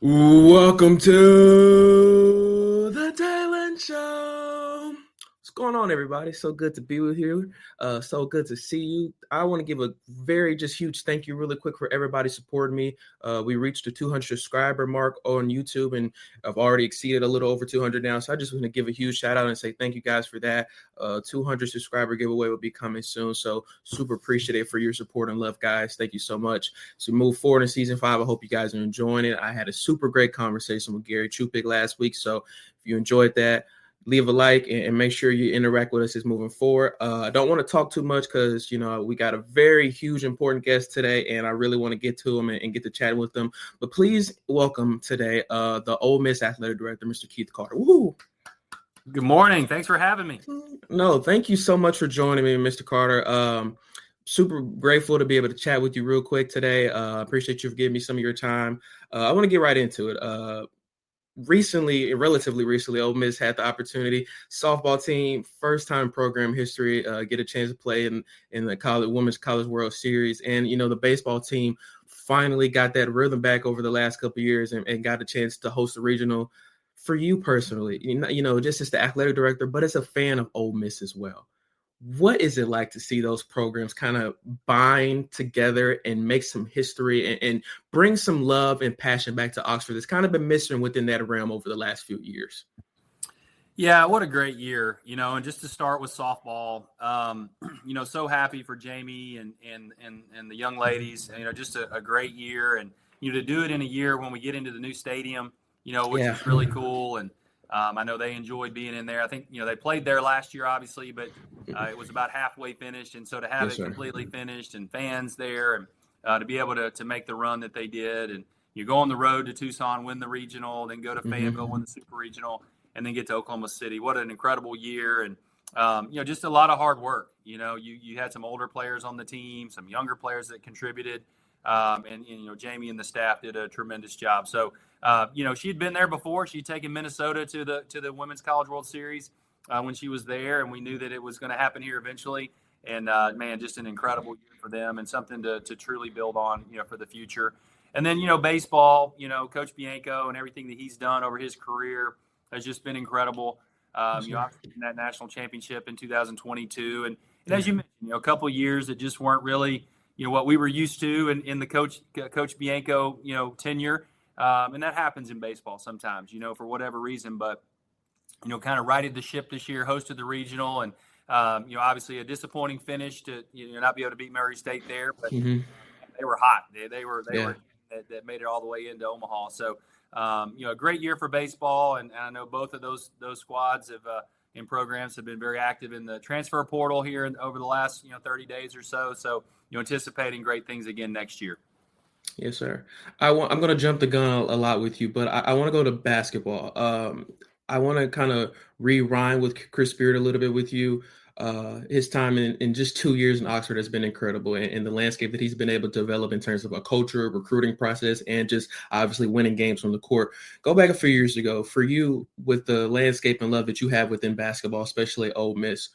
Welcome to the Talent Show. What's going on, everybody? So good to be with you. So good to see you. I want to give a very just huge thank you really quick for everybody supporting me. We reached the 200 subscriber mark on YouTube, and I've already exceeded a little over 200 now. So I just want to give a huge shout out and say thank you guys for that. 200 subscriber giveaway will be coming soon. So super appreciative for your support and love, guys. Thank you so much. So move forward in season 5. I hope you guys are enjoying it. I had a super great conversation with Gary Chupik last week. So if you enjoyed that, leave a like and make sure you interact with us as moving forward. I don't want to talk too much because, we got a very huge, important guest today, and I really want to get to him and get to chat with them. But please welcome today the Ole Miss Athletic Director, Mr. Keith Carter. Woo! Good morning. Thanks for having me. No, thank you so much for joining me, Mr. Carter. Super grateful to be able to chat with you real quick today. Appreciate you for giving me some of your time. I want to get right into it. Relatively recently, Ole Miss had the opportunity, softball team, first time program history, get a chance to play in the Women's College World Series. And, the baseball team finally got that rhythm back over the last couple of years and got a chance to host a regional. For you personally, just as the athletic director, but as a fan of Ole Miss as well, what is it like to see those programs kind of bind together and make some history and bring some love and passion back to Oxford? It's kind of been missing within that realm over the last few years. Yeah, what a great year, and just to start with softball, so happy for Jamie and the young ladies, just a great year. And, to do it in a year when we get into the new stadium, which is really cool. And I know they enjoyed being in there. I think, they played there last year, obviously, but it was about halfway finished. And so to have it completely finished and fans there and to be able to make the run that they did, and you go on the road to Tucson, win the regional, then go to Fayetteville, win the super regional, and then get to Oklahoma City. What an incredible year. And, just a lot of hard work. You had some older players on the team, some younger players that contributed. And Jamie and the staff did a tremendous job. So, she'd been there before. She'd taken Minnesota to the Women's College World Series when she was there, and we knew that it was going to happen here eventually. And man, just an incredible year for them and something to truly build on, for the future. And then, baseball, Coach Bianco and everything that he's done over his career has just been incredible. Obviously in that national championship in 2022, and as you mentioned, a couple of years that just weren't really what we were used to in the Coach Bianco, tenure. And that happens in baseball sometimes, for whatever reason, but, kind of righted the ship this year, hosted the regional, and, obviously a disappointing finish to, not be able to beat Murray State there, but they were hot. They were that made it all the way into Omaha. So, a great year for baseball. And I know both of those squads have, in programs have been very active in the transfer portal here over the last, 30 days or so. So, anticipating great things again next year. Yes, sir. I'm going to jump the gun a lot with you, but I want to go to basketball. I want to kind of rewind with Chris Beard a little bit with you. His time in just 2 years in Oxford has been incredible, and the landscape that he's been able to develop in terms of a culture, recruiting process, and just obviously winning games from the court. Go back a few years ago for you with the landscape and love that you have within basketball, especially Ole Miss.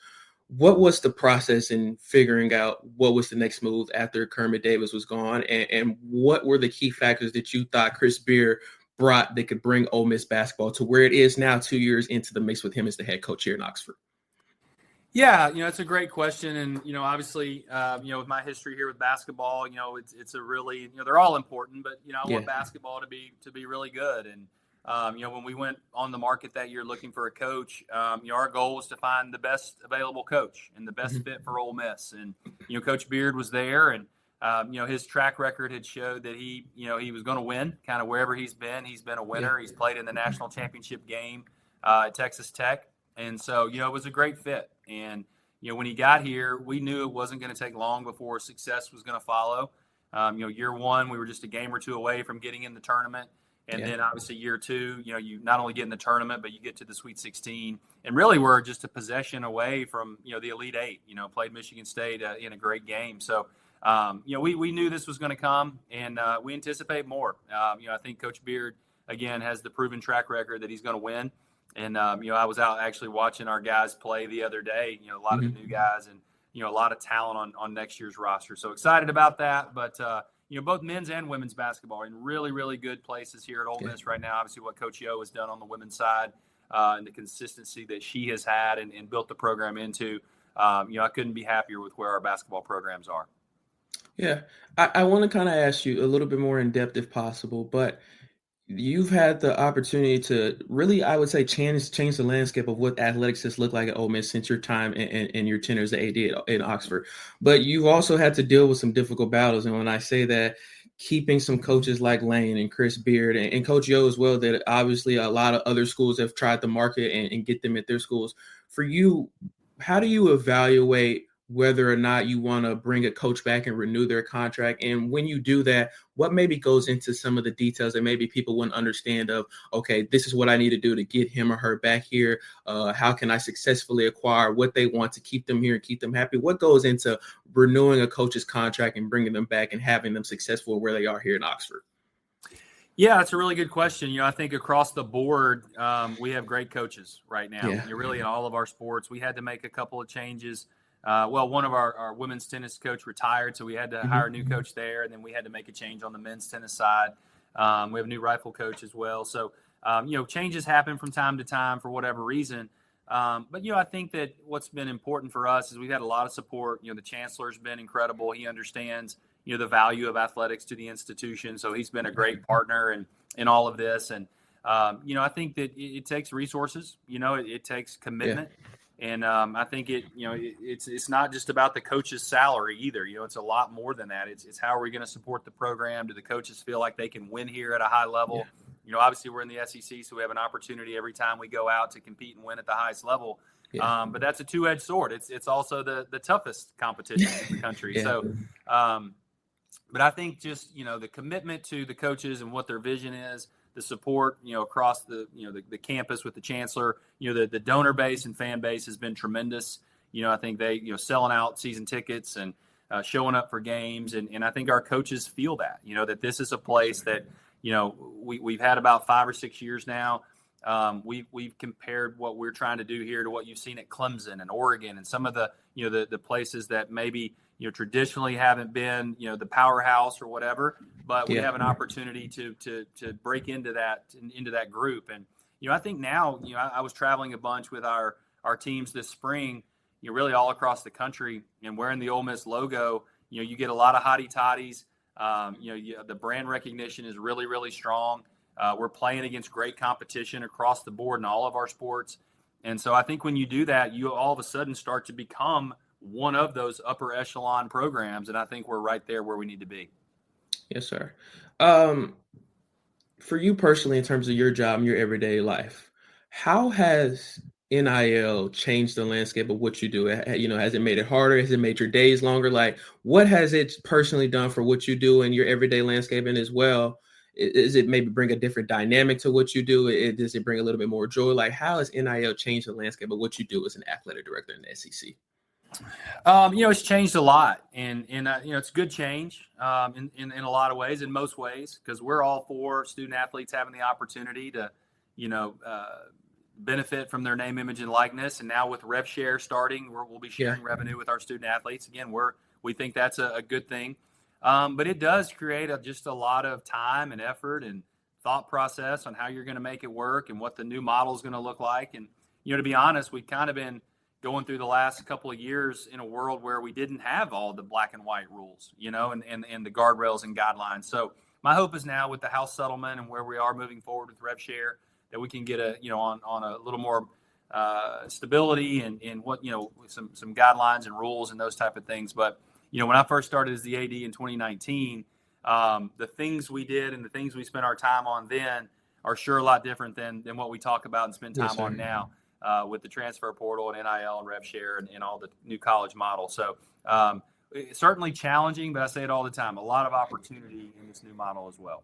What was the process in figuring out what was the next move after Kermit Davis was gone, and what were the key factors that you thought Chris Beard brought that could bring Ole Miss basketball to where it is now 2 years into the mix with him as the head coach here in Oxford? Yeah, it's a great question. And, obviously, with my history here with basketball, it's a really, they're all important, but, I want basketball to be really good. And, when we went on the market that year looking for a coach, our goal was to find the best available coach and the best fit for Ole Miss. And, Coach Beard was there, and, his track record had showed that he was going to win kind of wherever he's been. He's been a winner. He's played in the national championship game at Texas Tech. And so, it was a great fit. And, when he got here, we knew it wasn't going to take long before success was going to follow. Year one, we were just a game or two away from getting in the tournament. And then obviously year two, you not only get in the tournament, but you get to the Sweet 16. And really we're just a possession away from, the Elite Eight, played Michigan State in a great game. So, we knew this was going to come, and we anticipate more. I think Coach Beard, again, has the proven track record that he's going to win. And, I was out actually watching our guys play the other day, a lot of the new guys and, a lot of talent on next year's roster. So excited about that. But, both men's and women's basketball are in really, really good places here at Ole Miss right now. Obviously, what Coach Yo has done on the women's side and the consistency that she has had and built the program into, I couldn't be happier with where our basketball programs are. Yeah, I want to kind of ask you a little bit more in depth if possible, but you've had the opportunity to really, I would say, change the landscape of what athletics has looked like at Ole Miss since your time and your tenure as the AD in Oxford. But you've also had to deal with some difficult battles. And when I say that, keeping some coaches like Lane and Chris Beard and Coach Yo as well, that obviously a lot of other schools have tried to market and get them at their schools. For you, how do you evaluate whether or not you want to bring a coach back and renew their contract? And when you do that, what maybe goes into some of the details that maybe people wouldn't understand of, okay, this is what I need to do to get him or her back here. How can I successfully acquire what they want to keep them here and keep them happy? What goes into renewing a coach's contract and bringing them back and having them successful where they are here in Oxford? Yeah, that's a really good question. I think across the board, we have great coaches right now. Yeah. You're really in all of our sports. We had to make a couple of changes. One of our women's tennis coach retired, so we had to hire a new coach there, and then we had to make a change on the men's tennis side. We have a new rifle coach as well. So, changes happen from time to time for whatever reason. But I think that what's been important for us is we've had a lot of support. The chancellor's been incredible. He understands, the value of athletics to the institution. So he's been a great partner in all of this. And, I think that it takes resources, it takes commitment. Yeah. And I think it's not just about the coach's salary either. It's a lot more than that. It's how are we going to support the program? Do the coaches feel like they can win here at a high level? Yeah. Obviously we're in the SEC, so we have an opportunity every time we go out to compete and win at the highest level. Yeah. But that's a two-edged sword. It's also the toughest competition in the country. Yeah. So, but I think just, the commitment to the coaches and what their vision is, the support, across the campus with the chancellor, the donor base and fan base has been tremendous. I think they, selling out season tickets and showing up for games. And I think our coaches feel that, that this is a place that, we've had about 5 or 6 years now. We've compared what we're trying to do here to what you've seen at Clemson and Oregon and some of the, the places that maybe, traditionally haven't been, the powerhouse or whatever, but we have an opportunity to break into that group. And, I think now, I was traveling a bunch with our teams this spring, really all across the country, and wearing the Ole Miss logo, you get a lot of hottie toddies. The brand recognition is really, really strong. We're playing against great competition across the board in all of our sports. And so I think when you do that, you all of a sudden start to become one of those upper echelon programs. And I think we're right there where we need to be. Yes, sir. For you personally, in terms of your job and your everyday life, how has NIL changed the landscape of what you do? Has it made it harder? Has it made your days longer? Like, what has it personally done for what you do in your everyday landscape? And as well, is it maybe bring a different dynamic to what you do? Does it bring a little bit more joy? Like, how has NIL changed the landscape of what you do as an athletic director in the SEC? It's changed a lot, and it's good change in a lot of ways, in most ways, because we're all for student athletes having the opportunity to, benefit from their name, image, and likeness. And now with rev share starting, we'll be sharing revenue with our student athletes. Again, we think that's a good thing, but it does create just a lot of time and effort and thought process on how you're going to make it work and what the new model is going to look like. And to be honest, we've kind of been going through the last couple of years in a world where we didn't have all the black and white rules, and the guardrails and guidelines. So my hope is now with the House settlement and where we are moving forward with rev share, that we can get on a little more stability and what, some guidelines and rules and those type of things. But, when I first started as the AD in 2019, the things we did and the things we spent our time on then are sure a lot different than what we talk about and spend time on now. With the transfer portal and NIL and rev share and all the new college models. So it's certainly challenging, but I say it all the time, a lot of opportunity in this new model as well.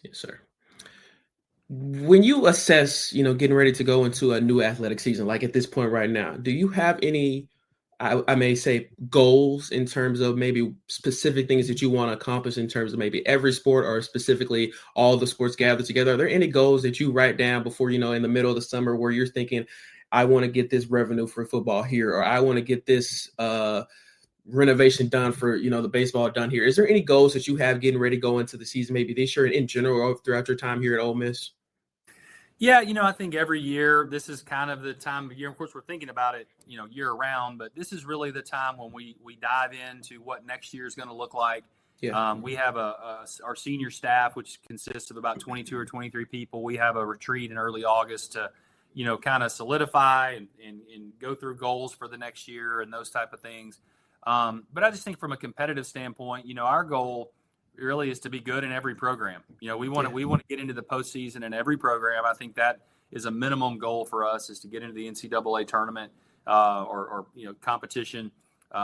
Yes, sir. When you assess, getting ready to go into a new athletic season, like at this point right now, do you have any, I may say, goals in terms of maybe specific things that you want to accomplish in terms of maybe every sport or specifically all the sports gathered together? Are there any goals that you write down before, in the middle of the summer where you're thinking, I want to get this revenue for football here, or I want to get this renovation done for, the baseball done here. Is there any goals that you have getting ready to go into the season, maybe this year in general or throughout your time here at Ole Miss? Yeah, I think every year this is kind of the time of year. Of course, we're thinking about it, year round, but this is really the time when we dive into what next year is going to look like. Yeah. We have our senior staff, which consists of about 22 or 23 people. We have a retreat in early August to, kind of solidify and go through goals for the next year and those type of things. But I just think from a competitive standpoint, our goal really is to be good in every program. We want to get into the postseason in every program. I think that is a minimum goal for us, is to get into the NCAA tournament or competition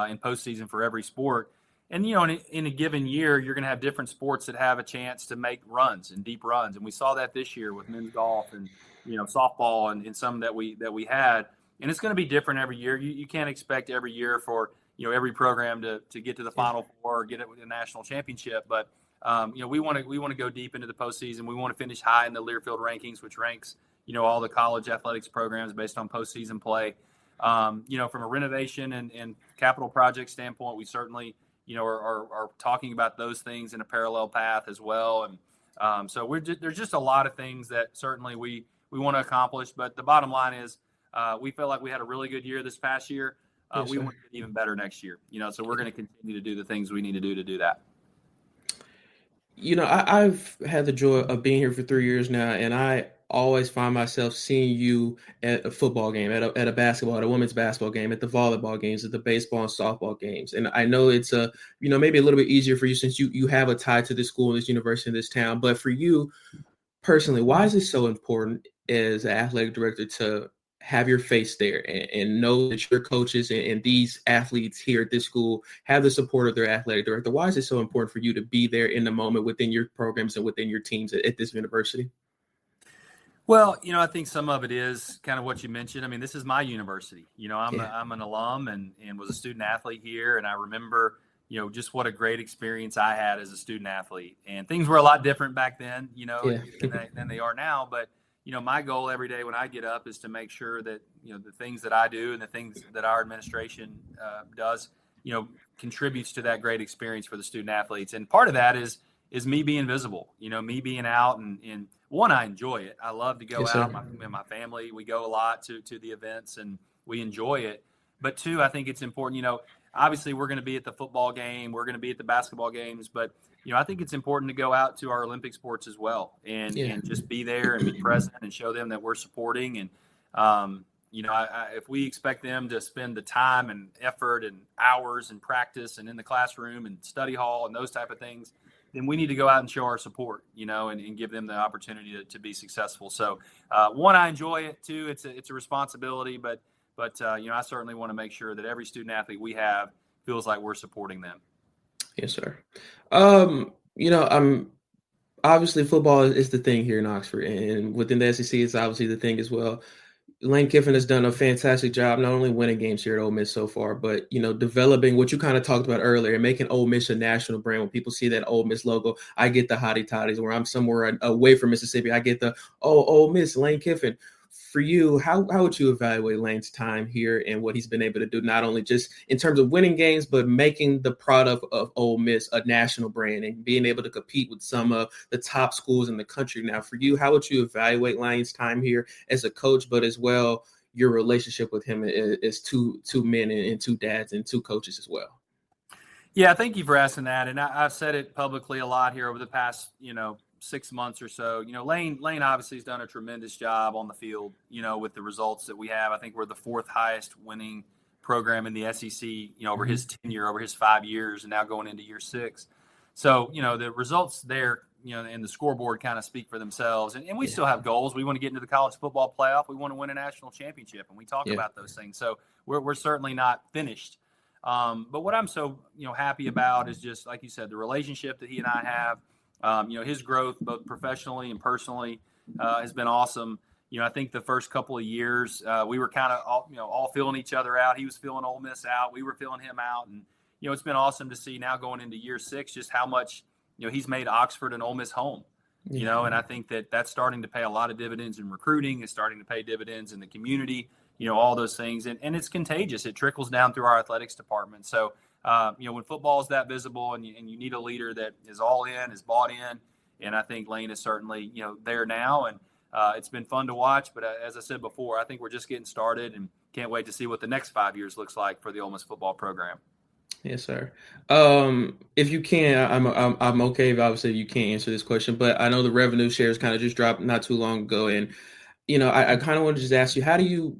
in postseason for every sport. And in a given year, you're going to have different sports that have a chance to make runs and deep runs, and we saw that this year with men's golf and softball and some that we had. And it's going to be different every year. You can't expect every year for every program to get to the Final Four or get it with a national championship. But we want to go deep into the postseason. We want to finish high in the Learfield rankings, which ranks all the college athletics programs based on postseason play. From a renovation and capital project standpoint, we certainly are talking about those things in a parallel path as well. And so there's just a lot of things that certainly we want to accomplish. But the bottom line is we feel like we had a really good year this past year. We want to get even better next year, so we're going to continue to do the things we need to do that. I've had the joy of being here for 3 years now, and I always find myself seeing you at a football game, at a basketball, at a women's basketball game, at the volleyball games, at the baseball and softball games. And I know it's maybe a little bit easier for you since you have a tie to this school, this university, in this town. But for you personally, why is it so important as an athletic director to have your face there and know that your coaches and these athletes here at this school have the support of their athletic director? Why is it so important for you to be there in the moment within your programs and within your teams at this university? Well, I think some of it is kind of what you mentioned. I mean, this is my university. I'm an alum and was a student athlete here. And I remember, just what a great experience I had as a student athlete. And things were a lot different back then, than they are now. But my goal every day when I get up is to make sure that, the things that I do and the things that our administration does, contributes to that great experience for the student athletes. And part of that is me being visible, me being out and one, I enjoy it. I love to go out. My family, we go a lot to the events and we enjoy it. But two, I think it's important, obviously we're going to be at the football game. We're going to be at the basketball games, but I think it's important to go out to our Olympic sports as well and just be there and be present and show them that we're supporting. And, if we expect them to spend the time and effort and hours and practice and in the classroom and study hall and those type of things, then we need to go out and show our support, and give them the opportunity to be successful. So, one, I enjoy it. Two, it's a responsibility, but I certainly want to make sure that every student athlete we have feels like we're supporting them. Yes, sir. I'm obviously football is the thing here in Oxford, and within the SEC, it's obviously the thing as well. Lane Kiffin has done a fantastic job, not only winning games here at Ole Miss so far, but, developing what you kind of talked about earlier and making Ole Miss a national brand. When people see that Ole Miss logo, I get the hottie toddies. Where I'm somewhere away from Mississippi, I get the, Ole Miss, Lane Kiffin. For you, how would you evaluate Lane's time here and what he's been able to do, not only just in terms of winning games, but making the product of Ole Miss a national brand and being able to compete with some of the top schools in the country? Now, for you, how would you evaluate Lane's time here as a coach, but as well your relationship with him as two men and two dads and two coaches as well? Yeah, thank you for asking that. And I've said it publicly a lot here over the past, 6 months or so. Lane obviously has done a tremendous job on the field, with the results that we have. I think we're the fourth highest winning program in the SEC, over his tenure, over his 5 years, and now going into year 6. So, the results there, and the scoreboard kind of speak for themselves. And we still have goals. We want to get into the college football playoff. We want to win a national championship. And we talk about those things. So we're certainly not finished. But what I'm so, happy about is just, like you said, the relationship that he and I have. His growth, both professionally and personally, has been awesome. I think the first couple of years, we were kind of all feeling each other out. He was feeling Ole Miss out. We were feeling him out. And, it's been awesome to see now going into year 6, just how much, he's made Oxford and Ole Miss home, and I think that that's starting to pay a lot of dividends in recruiting. It's starting to pay dividends in the community, all those things. And it's contagious. It trickles down through our athletics department. So when football is that visible and you need a leader that is all in, is bought in. And I think Lane is certainly, there now. And it's been fun to watch. But as I said before, I think we're just getting started and can't wait to see what the next 5 years looks like for the Ole Miss football program. Yes, sir. If you can, I'm okay if obviously you can't answer this question, but I know the revenue shares kind of just dropped not too long ago. And, I kind of want to just ask you, how do you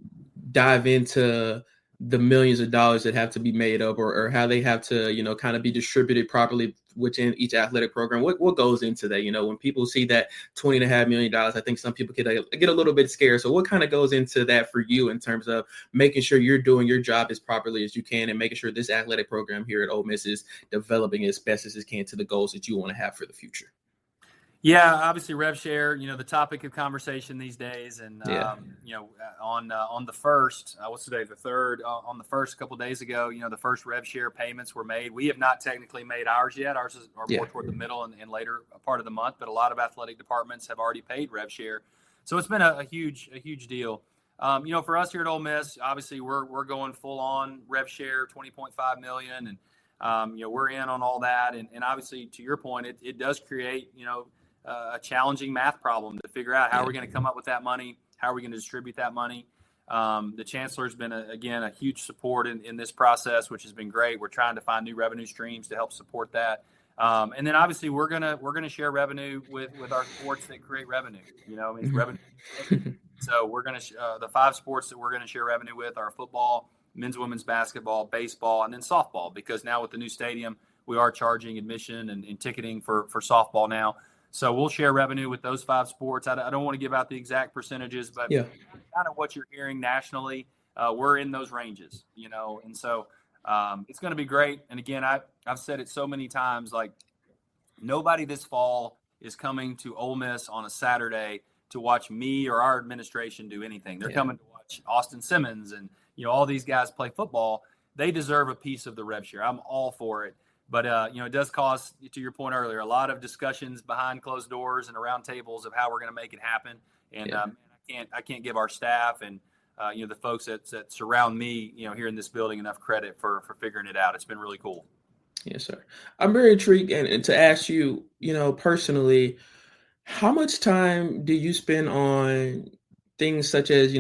dive into the millions of dollars that have to be made up or how they have to, kind of be distributed properly within each athletic program? What goes into that? When people see that $20.5 million, I think some people get a little bit scared. So what kind of goes into that for you in terms of making sure you're doing your job as properly as you can and making sure this athletic program here at Ole Miss is developing as best as it can to the goals that you want to have for the future? Yeah, obviously rev share, the topic of conversation these days. And, on the first, what's today, the third, on the first couple of days ago, the first rev share payments were made. We have not technically made ours yet. Ours are more toward the middle and later part of the month, but a lot of athletic departments have already paid rev share. So it's been a huge deal. For us here at Ole Miss, obviously we're going full on rev share, $20.5 million. And, we're in on all that. And obviously to your point, it does create, a challenging math problem to figure out how we're going to come up with that money, how are we going to distribute that money. The chancellor's been, a huge support in this process, which has been great. We're trying to find new revenue streams to help support that. And then obviously we're going to share revenue with our sports that create revenue, it's revenue. So we're going to, the 5 sports that we're going to share revenue with are football, men's, women's basketball, baseball, and then softball, because now with the new stadium, we are charging admission and ticketing for softball now. So we'll share revenue with those 5 sports. I don't want to give out the exact percentages, but kind of what you're hearing nationally, we're in those ranges, and so it's going to be great. And again, I've said it so many times, like nobody this fall is coming to Ole Miss on a Saturday to watch me or our administration do anything. They're coming to watch Austin Simmons and, all these guys play football. They deserve a piece of the rev share. I'm all for it. But, it does cause, to your point earlier, a lot of discussions behind closed doors and around tables of how we're going to make it happen. And I can't give our staff and, the folks that surround me, here in this building enough credit for figuring it out. It's been really cool. Yes, sir. I'm very intrigued and to ask you, personally, how much time do you spend on things such as,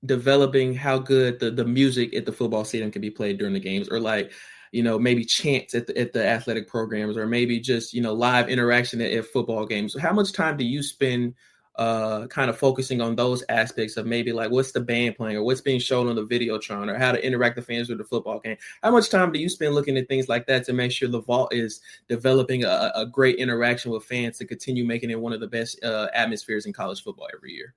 developing how good the music at the football stadium can be played during the games, or like, maybe chants at the athletic programs, or maybe just, live interaction at football games? So how much time do you spend kind of focusing on those aspects of maybe like what's the band playing or what's being shown on the Videotron or how to interact the fans with the football game? How much time do you spend looking at things like that to make sure the Vaught is developing a great interaction with fans to continue making it one of the best atmospheres in college football every year?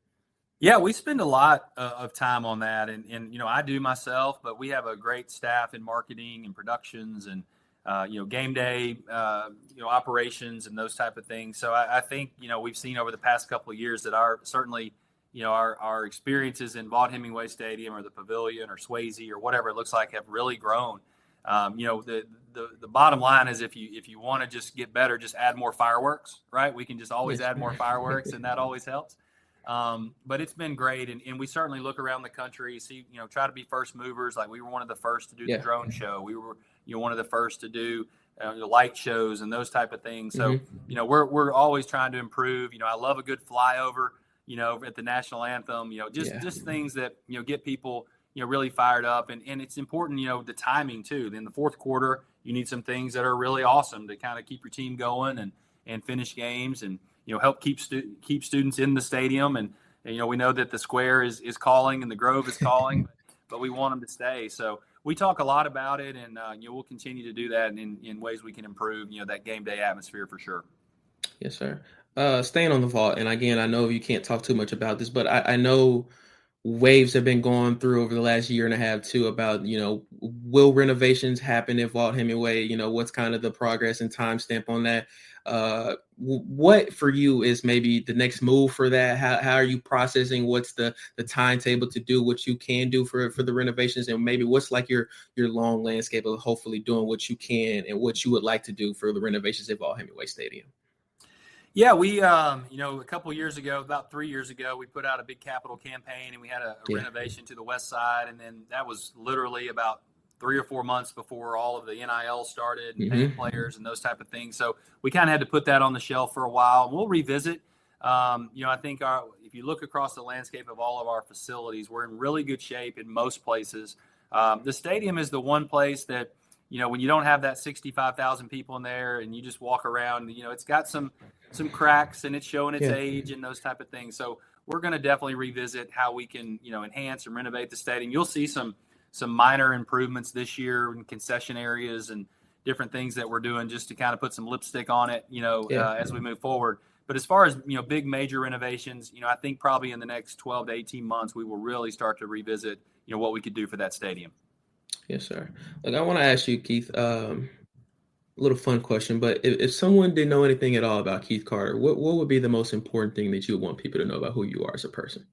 Yeah, we spend a lot of time on that. And, I do myself, but we have a great staff in marketing and productions and, game day, operations and those type of things. So I think, we've seen over the past couple of years that our experiences in Vaught-Hemingway Stadium or the Pavilion or Swayze or whatever it looks like have really grown. The bottom line is if you want to just get better, just add more fireworks, right? We can just always add more fireworks and that always helps. But it's been great. And we certainly look around the country, see, try to be first movers. Like we were one of the first to do the drone show. We were, one of the first to do light shows and those type of things. So, we're always trying to improve. I love a good flyover, at the national anthem, just things that, get people, really fired up. And it's important, the timing too. In the fourth quarter, you need some things that are really awesome to kind of keep your team going and finish games and, help keep students in the stadium. And we know that the square is calling and the Grove is calling, but we want them to stay. So we talk a lot about it, and we'll continue to do that in ways we can improve, that game day atmosphere for sure. Yes, sir. Staying on the Vaught, and again, I know you can't talk too much about this, but I know waves have been going through over the last year and a half too about, will renovations happen at Vaught-Hemingway? What's kind of the progress and timestamp on that? What for you is maybe the next move for that? How are you processing? What's the timetable to do what you can do for the renovations? And maybe what's like your long landscape of hopefully doing what you can and what you would like to do for the renovations at Vaught-Hemingway Stadium? Yeah, we, a couple of years ago, about 3 years ago, we put out a big capital campaign and we had a renovation to the west side. And then that was literally about 3 or 4 months before all of the NIL started and paying players and those type of things. So we kind of had to put that on the shelf for a while. We'll revisit. I think if you look across the landscape of all of our facilities, we're in really good shape in most places. The stadium is the one place that, when you don't have that 65,000 people in there and you just walk around, it's got some cracks and it's showing its age and those type of things. So we're going to definitely revisit how we can, enhance and renovate the stadium. You'll see some minor improvements this year in concession areas and different things that we're doing just to kind of put some lipstick on it, as we move forward. But as far as, big major renovations, I think probably in the next 12 to 18 months, we will really start to revisit, what we could do for that stadium. Yes, sir. Look, I want to ask you, Keith, a little fun question, but if someone didn't know anything at all about Keith Carter, what would be the most important thing that you would want people to know about who you are as a person?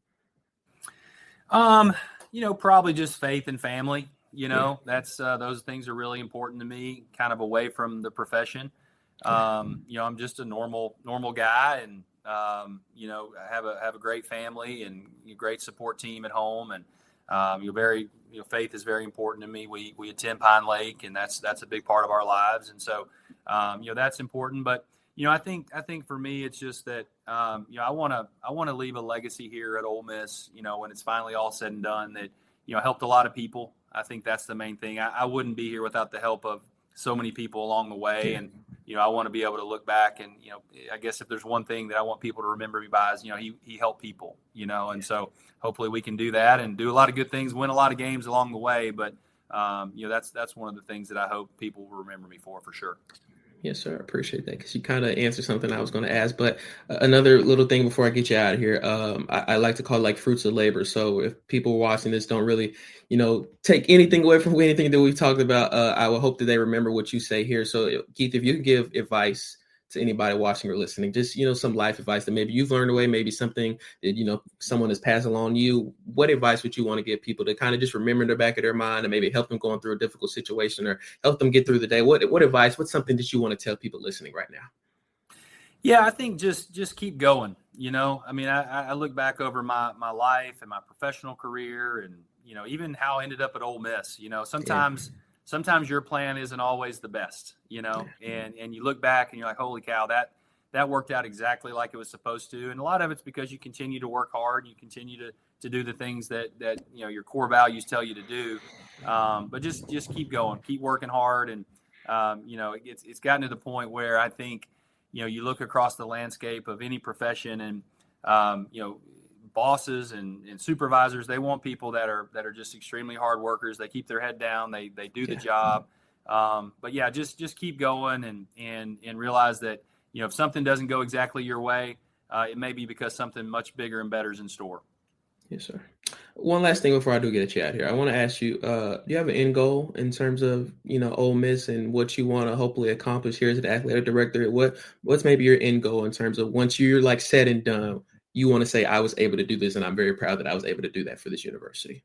Probably just faith and family. That's those things are really important to me, kind of away from the profession. I'm just a normal guy, and I have a great family and a great support team at home, and faith is very important to me. We attend Pine Lake, and that's a big part of our lives, and so that's important. But I think for me, it's just that I want to leave a legacy here at Ole Miss. When it's finally all said and done, that helped a lot of people. I think that's the main thing. I wouldn't be here without the help of so many people along the way, and I want to be able to look back and I guess if there's one thing that I want people to remember me by is he helped people, and so hopefully we can do that and do a lot of good things, win a lot of games along the way. But that's one of the things that I hope people will remember me for sure. Yes, sir. I appreciate that because you kind of answered something I was going to ask. But another little thing before I get you out of here, I like to call it like fruits of labor. So if people watching this don't really, take anything away from anything that we've talked about, I will hope that they remember what you say here. So Keith, if you could give advice to anybody watching or listening, just, some life advice that maybe you've learned away, maybe something that, someone has passed along to you, what advice would you want to give people to kind of just remember in the back of their mind and maybe help them going through a difficult situation or help them get through the day? What advice, what's something that you want to tell people listening right now? Yeah, I think just keep going. I look back over my life and my professional career and, even how I ended up at Ole Miss. Sometimes your plan isn't always the best, and you look back and you're like, holy cow, that worked out exactly like it was supposed to. And a lot of it's because you continue to work hard and you continue to do the things that your core values tell you to do. But just keep going, keep working hard. And, it's gotten to the point where I think, you look across the landscape of any profession and, bosses and supervisors, they want people that are just extremely hard workers. They keep their head down. They do the job. But yeah, just keep going and realize that, if something doesn't go exactly your way, it may be because something much bigger and better is in store. Yes, sir. One last thing before I do get a chat here, I want to ask you, do you have an end goal in terms of, Ole Miss and what you want to hopefully accomplish here as an athletic director? What's maybe your end goal in terms of once you're like said and done, you want to say, I was able to do this and I'm very proud that I was able to do that for this university?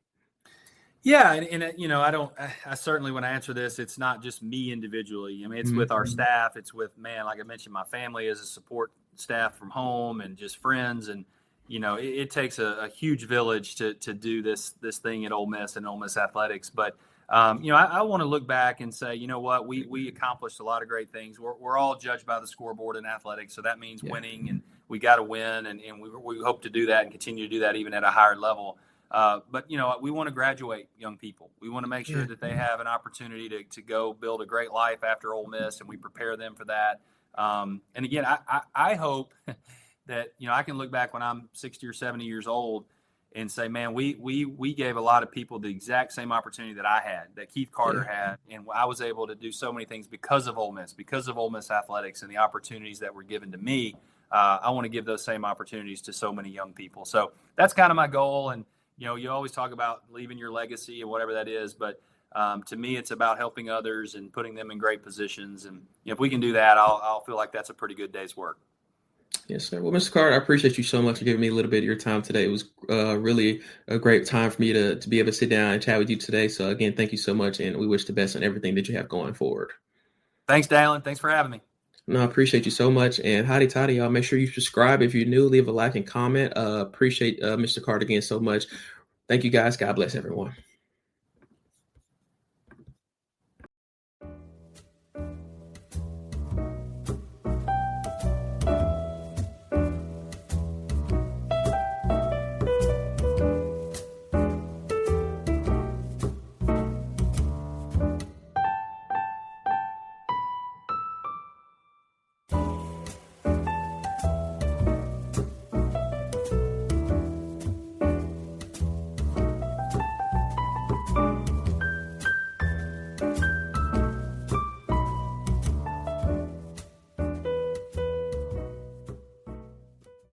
Yeah. And I certainly, when I answer this, it's not just me individually. I mean, it's with our staff. It's with, like I mentioned, my family as a support staff from home and just friends. And, it takes a huge village to do this thing at Ole Miss and Ole Miss athletics. But, I want to look back and say, what, we accomplished a lot of great things. We're all judged by the scoreboard in athletics. So that means winning, and we got to win. And we hope to do that and continue to do that even at a higher level. But, we want to graduate young people. We want to make sure that they have an opportunity to go build a great life after Ole Miss, and we prepare them for that. And again, I hope that, I can look back when I'm 60 or 70 years old and say, man, we gave a lot of people the exact same opportunity that I had, that Keith Carter had. And I was able to do so many things because of Ole Miss athletics and the opportunities that were given to me. I want to give those same opportunities to so many young people. So that's kind of my goal. And, you always talk about leaving your legacy and whatever that is. But to me, it's about helping others and putting them in great positions. And if we can do that, I'll feel like that's a pretty good day's work. Yes, sir. Well, Mr. Carter, I appreciate you so much for giving me a little bit of your time today. It was really a great time for me to be able to sit down and chat with you today. So again, thank you so much. And we wish the best on everything that you have going forward. Thanks, Dalen. Thanks for having me. No, I appreciate you so much. And howdy toddy, y'all. Make sure you subscribe. If you're new, leave a like and comment. Appreciate Mr. Carter again so much. Thank you, guys. God bless everyone.